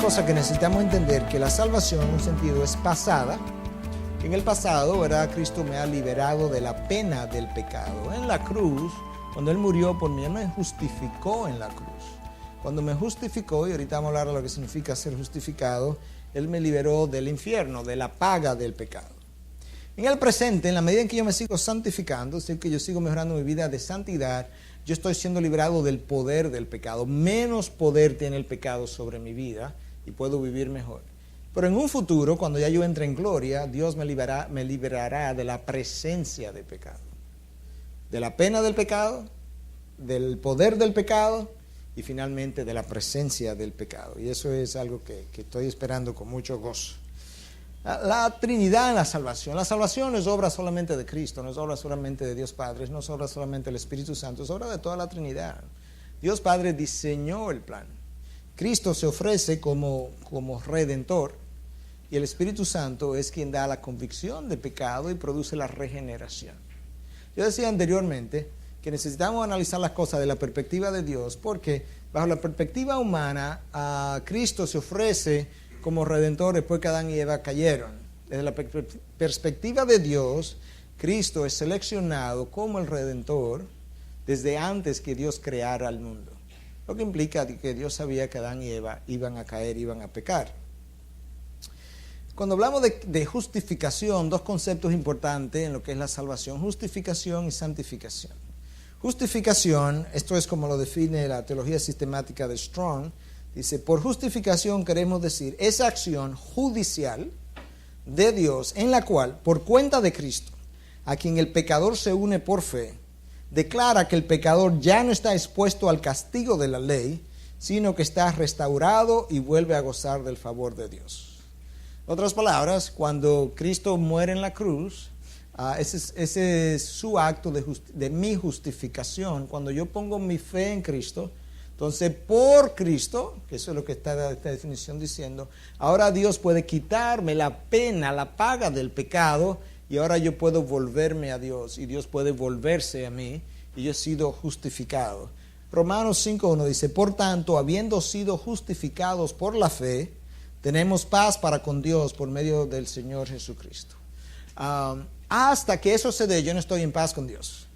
cosa que necesitamos entender, que la salvación en un sentido es pasada. En el pasado, ¿verdad? Cristo me ha liberado de la pena del pecado. En la cruz, cuando Él murió por mí, Él me justificó en la cruz. Cuando me justificó, y ahorita vamos a hablar de lo que significa ser justificado, Él me liberó del infierno, de la paga del pecado. En el presente, en la medida en que yo me sigo santificando, es decir, que yo sigo mejorando mi vida de santidad, yo estoy siendo liberado del poder del pecado. Menos poder tiene el pecado sobre mi vida y puedo vivir mejor. Pero en un futuro, cuando ya yo entre en gloria, Dios me liberará de la presencia del pecado, de la pena del pecado, del poder del pecado y finalmente de la presencia del pecado. Y eso es algo que estoy esperando con mucho gozo. La Trinidad en la salvación. La salvación no es obra solamente de Cristo, no es obra solamente de Dios Padre, no es obra solamente del Espíritu Santo, es obra de toda la Trinidad. Dios Padre diseñó el plan. Cristo se ofrece como redentor y el Espíritu Santo es quien da la convicción de pecado y produce la regeneración. Yo decía anteriormente que necesitamos analizar las cosas de la perspectiva de Dios, porque bajo la perspectiva humana, Cristo se ofrece como redentor después que Adán y Eva cayeron. Desde la perspectiva de Dios, Cristo es seleccionado como el redentor desde antes que Dios creara el mundo. Lo que implica que Dios sabía que Adán y Eva iban a caer, iban a pecar. Cuando hablamos de justificación, dos conceptos importantes en lo que es la salvación: justificación y santificación. Justificación, esto es como lo define la teología sistemática de Strong, dice: por justificación queremos decir esa acción judicial de Dios en la cual, por cuenta de Cristo, a quien el pecador se une por fe, declara que el pecador ya no está expuesto al castigo de la ley, sino que está restaurado y vuelve a gozar del favor de Dios. En otras palabras, cuando Cristo muere en la cruz, ese es su acto de mi justificación. Cuando yo pongo mi fe en Cristo, entonces por Cristo, que eso es lo que está esta definición diciendo, ahora Dios puede quitarme la pena, la paga del pecado, y ahora yo puedo volverme a Dios y Dios puede volverse a mí y yo he sido justificado. Romanos 5:1 dice: por tanto, habiendo sido justificados por la fe, tenemos paz para con Dios por medio del Señor Jesucristo. Hasta que eso se dé, yo no estoy en paz con Dios.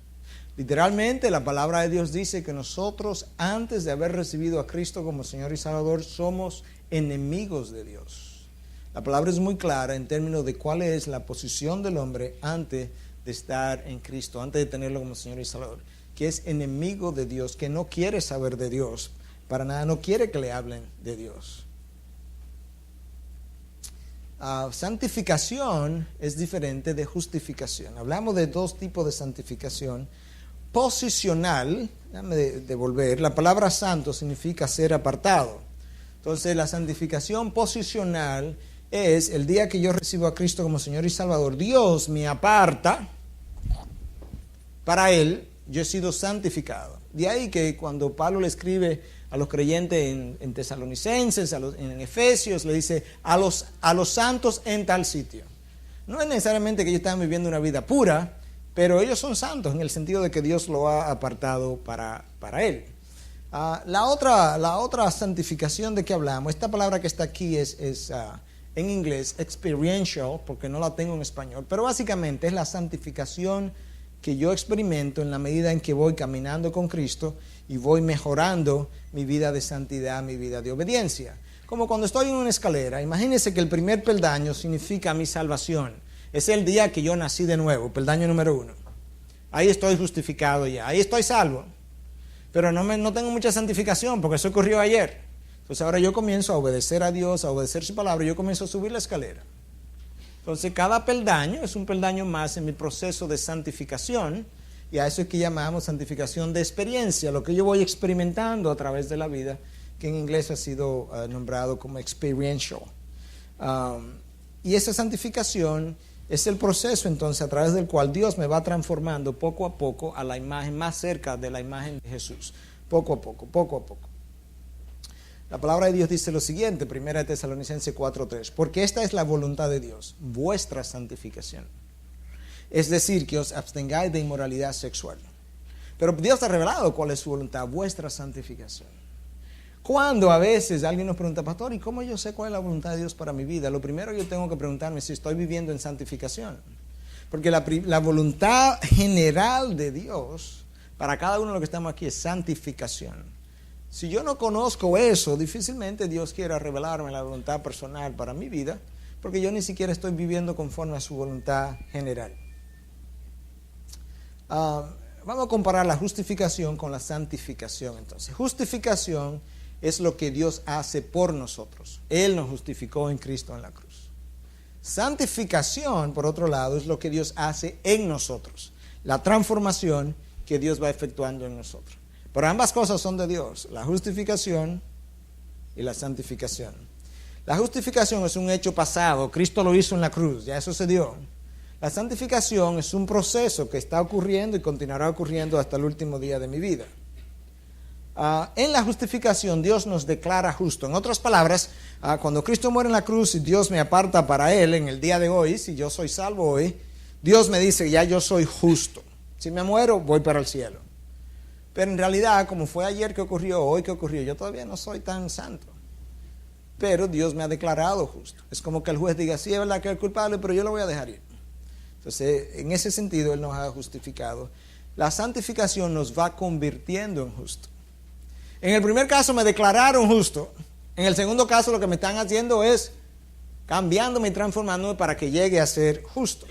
Literalmente la palabra de Dios dice que nosotros, antes de haber recibido a Cristo como Señor y Salvador, somos enemigos de Dios. La palabra es muy clara en términos de cuál es la posición del hombre antes de estar en Cristo, antes de tenerlo como Señor y Salvador, que es enemigo de Dios, que no quiere saber de Dios, para nada, no quiere que le hablen de Dios. Santificación es diferente de justificación. Hablamos de dos tipos de santificación. Posicional, déjame devolver, la palabra santo significa ser apartado. Entonces la santificación posicional es el día que yo recibo a Cristo como Señor y Salvador, Dios me aparta para Él, yo he sido santificado. De ahí que cuando Pablo le escribe a los creyentes en Tesalonicenses, en Efesios, le dice a los santos en tal sitio. No es necesariamente que ellos están viviendo una vida pura, pero ellos son santos en el sentido de que Dios lo ha apartado para Él. La otra santificación de que hablamos, esta palabra que está aquí es en inglés experiential, porque no la tengo en español, pero básicamente es la santificación que yo experimento en la medida en que voy caminando con Cristo y voy mejorando mi vida de santidad, mi vida de obediencia. Como cuando estoy en una escalera, imagínense que el primer peldaño significa mi salvación. Es el día que yo nací de nuevo, peldaño número 1. Ahí estoy justificado ya, ahí estoy salvo. Pero no tengo mucha santificación porque eso ocurrió ayer. Entonces ahora yo comienzo a obedecer a Dios, a obedecer su palabra, y yo comienzo a subir la escalera. Entonces cada peldaño es un peldaño más en mi proceso de santificación, y a eso es que llamamos santificación de experiencia, lo que yo voy experimentando a través de la vida, que en inglés ha sido nombrado como experiential. Y esa santificación es el proceso entonces a través del cual Dios me va transformando poco a poco a la imagen más cerca de la imagen de Jesús. Poco a poco, poco a poco. La palabra de Dios dice lo siguiente, 1 Tesalonicenses 4:3, porque esta es la voluntad de Dios, vuestra santificación. Es decir, que os abstengáis de inmoralidad sexual. Pero Dios ha revelado cuál es su voluntad, vuestra santificación. Cuando a veces alguien nos pregunta, pastor, ¿y cómo yo sé cuál es la voluntad de Dios para mi vida? Lo primero yo tengo que preguntarme es si estoy viviendo en santificación. Porque la voluntad general de Dios para cada uno de los que estamos aquí es santificación. Si yo no conozco eso, difícilmente Dios quiera revelarme la voluntad personal para mi vida, porque yo ni siquiera estoy viviendo conforme a su voluntad general. Vamos a comparar la justificación con la santificación. Entonces, justificación es lo que Dios hace por nosotros. Él nos justificó en Cristo en la cruz. Santificación, por otro lado, es lo que Dios hace en nosotros. La transformación que Dios va efectuando en nosotros. Pero ambas cosas son de Dios, la justificación y la santificación. La justificación es un hecho pasado, Cristo lo hizo en la cruz, ya eso se dio. La santificación es un proceso que está ocurriendo y continuará ocurriendo hasta el último día de mi vida. En la justificación Dios nos declara justo. En otras palabras, cuando Cristo muere en la cruz y Dios me aparta para Él en el día de hoy, si yo soy salvo hoy, Dios me dice, ya yo soy justo. Si me muero, voy para el cielo. Pero en realidad, como fue ayer que ocurrió, hoy que ocurrió, yo todavía no soy tan santo. Pero Dios me ha declarado justo. Es como que el juez diga, sí, es verdad que es culpable, pero yo lo voy a dejar ir. Entonces, en ese sentido, Él nos ha justificado. La santificación nos va convirtiendo en justo. En el primer caso me declararon justo. En el segundo caso lo que me están haciendo es cambiándome y transformándome para que llegue a ser justo.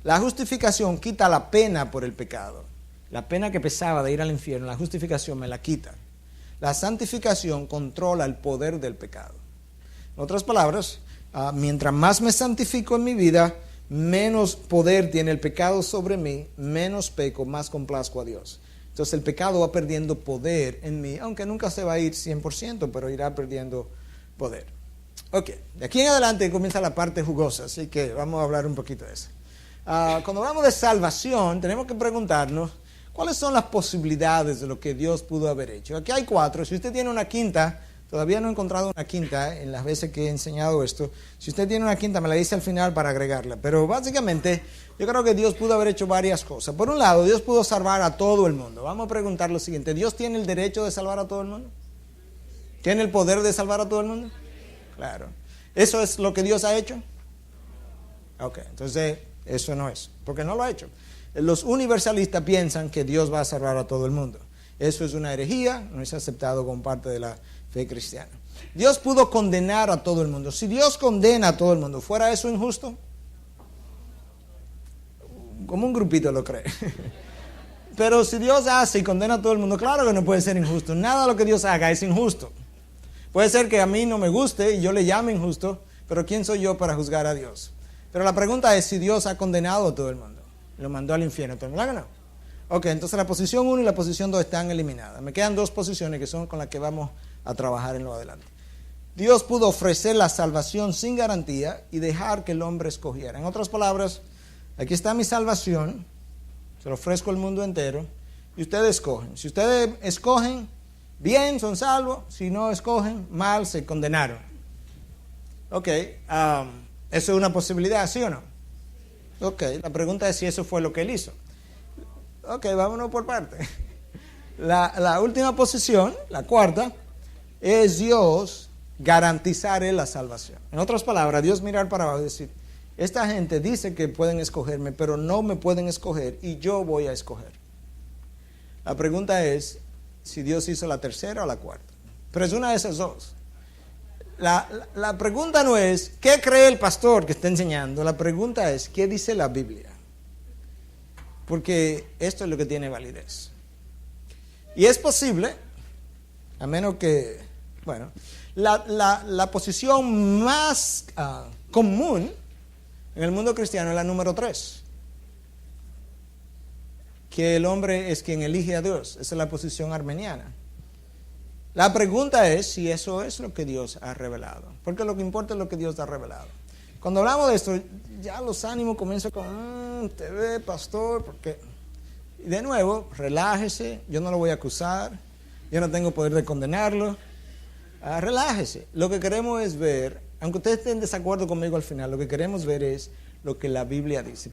La justificación quita la pena por el pecado. La pena que pesaba de ir al infierno, la justificación me la quita. La santificación controla el poder del pecado. En otras palabras, mientras más me santifico en mi vida, menos poder tiene el pecado sobre mí, menos peco, más complazco a Dios. Entonces el pecado va perdiendo poder en mí, aunque nunca se va a ir 100%, pero irá perdiendo poder. Ok, de aquí en adelante comienza la parte jugosa, así que vamos a hablar un poquito de eso. Cuando hablamos de salvación, tenemos que preguntarnos cuáles son las posibilidades de lo que Dios pudo haber hecho. Aquí hay 4, si usted tiene una quinta, todavía no he encontrado una quinta en las veces que he enseñado esto. Si usted tiene una quinta, me la dice al final para agregarla. Pero básicamente, yo creo que Dios pudo haber hecho varias cosas. Por un lado, Dios pudo salvar a todo el mundo. Vamos a preguntar lo siguiente, ¿Dios tiene el derecho de salvar a todo el mundo? ¿Tiene el poder de salvar a todo el mundo? Claro. ¿Eso es lo que Dios ha hecho? Ok, entonces eso no es, porque no lo ha hecho. Los universalistas piensan que Dios va a salvar a todo el mundo. Eso es una herejía, no es aceptado como parte de la fe cristiana. Dios pudo condenar a todo el mundo. Si Dios condena a todo el mundo, ¿fuera eso injusto? Como un grupito lo cree. Pero si Dios hace y condena a todo el mundo, claro que no puede ser injusto. Nada de lo que Dios haga es injusto. Puede ser que a mí no me guste y yo le llame injusto, pero ¿quién soy yo para juzgar a Dios? Pero la pregunta es si Dios ha condenado a todo el mundo. Lo mandó al infierno. ¿Todo el mundo no? Ok, entonces la posición 1 y la posición 2 están eliminadas. Me quedan 2 posiciones que son con las que vamos a trabajar en lo adelante. Dios pudo ofrecer la salvación sin garantía y dejar que el hombre escogiera. En otras palabras, aquí está mi salvación, se lo ofrezco al mundo entero y ustedes escogen. Si ustedes escogen, bien, son salvos. Si no escogen, mal, se condenaron. Ok, eso es una posibilidad, ¿sí o no? Ok, la pregunta es si eso fue lo que él hizo. Ok, vámonos por partes. La última posición, la cuarta, es Dios garantizar la salvación. En otras palabras, Dios mirar para abajo y decir, esta gente dice que pueden escogerme, pero no me pueden escoger y yo voy a escoger. La pregunta es si Dios hizo la tercera o la cuarta. Pero es una de esas dos. La pregunta no es, ¿qué cree el pastor que está enseñando? La pregunta es, ¿qué dice la Biblia? Porque esto es lo que tiene validez. Y es posible, a menos que, bueno, la posición más común en el mundo cristiano es la número 3. Que el hombre es quien elige a Dios. Esa es la posición armeniana. La pregunta es si eso es lo que Dios ha revelado. Porque lo que importa es lo que Dios ha revelado. Cuando hablamos de esto, ya los ánimos comienzan con, te ve, pastor, porque... Y de nuevo, relájese, yo no lo voy a acusar, yo no tengo poder de condenarlo. Relájese. Lo que queremos es ver, aunque ustedes estén en desacuerdo conmigo al final, lo que queremos ver es lo que la Biblia dice.